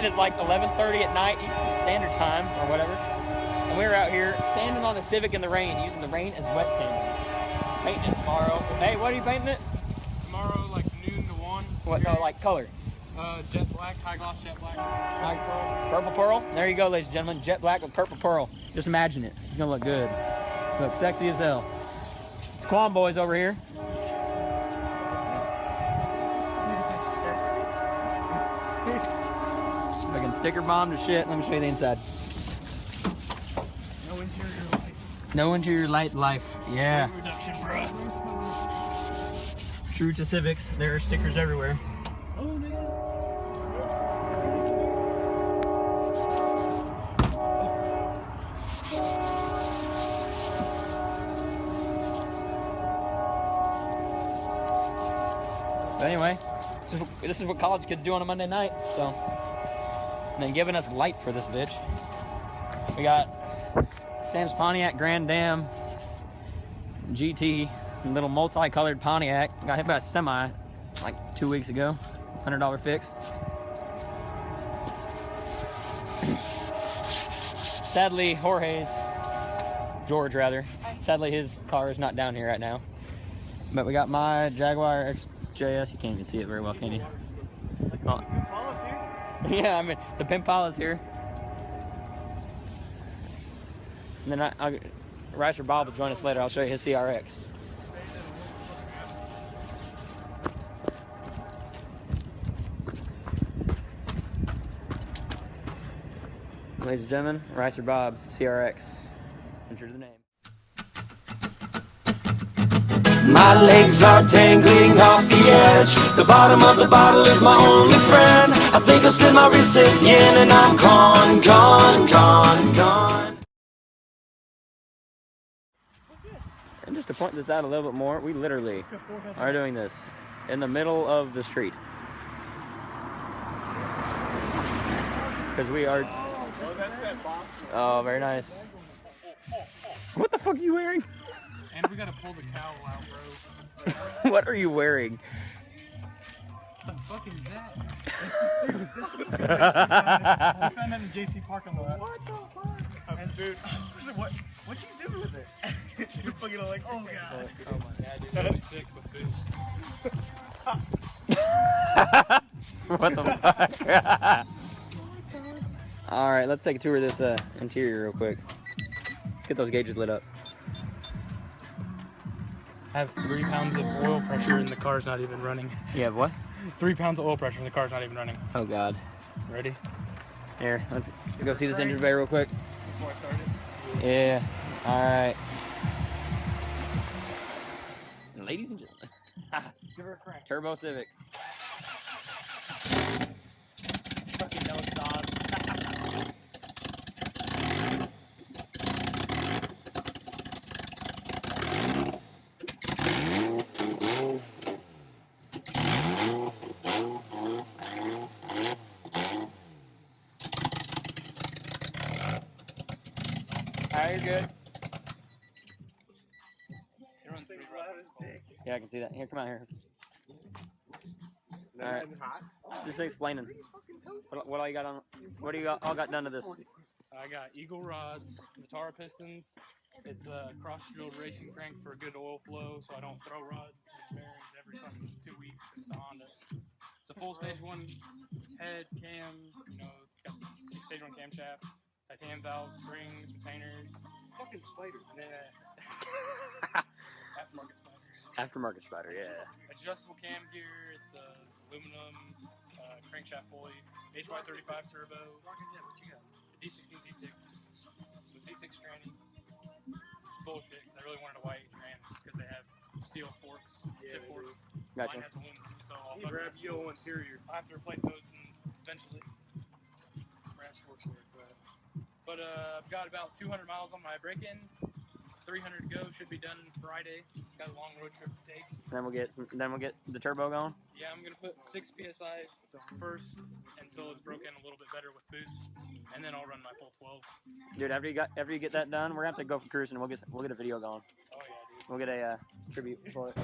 It is like 11:30 at night, Eastern Standard Time, or whatever. And we're out here sanding on the Civic in the rain, using the rain as wet sanding. Painting it tomorrow. Hey, what are you painting it? Tomorrow, like noon to 1. What, no, like color? Jet black, high gloss jet black. Purple pearl? There you go, ladies and gentlemen. Jet black with purple pearl. Just imagine it. It's gonna look good. Look sexy as hell. It's Quan Boys over here. Fucking sticker bomb to shit. Let me show you the inside. No interior light. No interior light life. Yeah. Weight reduction, bro. True to Civics. There are stickers everywhere. Oh, man. But anyway, this is what college kids do on a Monday night. So, and then giving us light for this bitch. We got Sam's Pontiac Grand Dam GT, little multicolored Pontiac. Got hit by a semi like 2 weeks ago. $100 fix. Sadly, George rather. Sadly, his car is not down here right now. But we got my Jaguar XJS. You can't even see it very well, can you? Oh. Yeah, I mean, the Pimpala's here. And then Ricer Bob will join us later. I'll show you his CRX. Ladies and gentlemen, Ricer Bob's CRX. Enter the name. My legs are dangling off the edge. The bottom of the bottle is my only friend. I think I'll slip my wrist again and I'm gone, gone, gone, gone. And just to point this out a little bit more, we literally are doing this in the middle of the street. Because we are... Oh, very nice. What the fuck are you wearing? And we gotta pull the cowl out, bro. What are you wearing? What the fuck is that? This is the best we found in the JC parking lot. What the fuck? And dude, what'd you do with it? You're fucking like, oh god. Oh my god, dude, really sick with boost. What the fuck? Alright, let's take a tour of this interior real quick. Let's get those gauges lit up. I have 3 pounds of oil pressure and the car's not even running. You have what? 3 pounds of oil pressure and the car's not even running. Oh god. Ready? Here, let's go see this engine bay real quick. Before I started? Yeah. Alright. Ladies and gentlemen. Give her a crank. Turbo Civic. Fucking no stop. Alright, you're good. Yeah, I can see that. Here, come out here. Alright. Just explaining. What all you got on? What do you all got done to this? I got Eagle rods, Vitara pistons. It's a cross-drilled racing crank for good oil flow, so I don't throw rods. It's bearings every fucking 2 weeks. It's a Honda. It's a full stage 1 head cam. You know, got stage 1 camshaft, titanium valves, springs, retainers. Fucking spider. Yeah. Aftermarket spider. Aftermarket spider, yeah. Adjustable cam gear. It's aluminum crankshaft pulley, HY35 turbo. What you got? D16 Z6 with Z6 tranny. It's bullshit because I really wanted a white Rams because they have steel forks, chip forks. Gotcha. Mine has aluminum, so I'll Grab yellow interior. have to replace those eventually. Brass forks where it's at. But I've got about 200 miles on my break-in. 300 to go. Should be done Friday. Got a long road trip to take. Then we'll get the turbo going. Yeah, I'm gonna put 6 psi first until it's broken a little bit better with boost, and then I'll run my full 12. Dude, after you get that done, we're gonna have to go for cruising. We'll get a video going. Oh yeah, dude. We'll get a tribute for it.